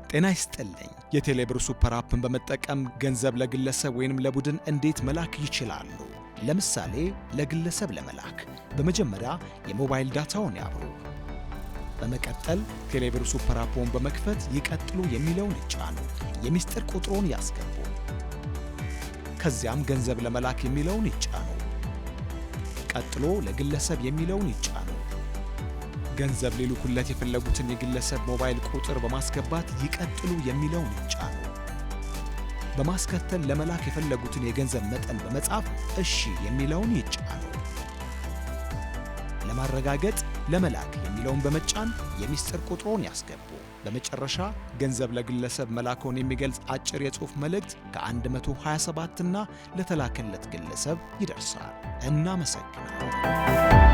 ጤና ይስጥልኝ። የቴሌብር ሱፐር አፕን በመጠቀም ገንዘብ ለግለሰብ ወይንም ለቡድን እንዴት መላክ ይችላሉ? ለምሳሌ ለግለሰብ ለመላክ በመጀመሪያ የሞባይል ዳታውን ያብሩ። በመቀጠል ቴሌብር ሱፐር አፕን በመክፈት ይቀጥሉ የሚለውን ይጫኑ። የሚስጥር ቁጥሩን ያስገቡ። ከዚያም ገንዘብ ለመላክ የሚለውን ይጫኑ። ቀጥሎ ለግለሰብ የሚለውን ይጫኑ። ገንዘብ ሊልኩለት የፈለጉትን የግለሰብ ሞባይል ቁጥር በማስገባት ይቀጥሉ የሚለውን ይጫኑ። በማስከተል ለመላክ የፈለጉትን የገንዘብ መጠን በመጻፍ እሺ የሚለውን ይጫኑ። ለማረጋገጥ ለመላክ የሚለውን በመጫን የሚስጥር ቁጥሩን ያስገቡ። በመጨረሻ ገንዘብ ለግለሰብ መላክዎን የሚገልጽ አጭር የጽሑፍ መልእክት ከ127 እና ለተላከለት ግለሰብ ይደርሳል። እናመሰግናለን።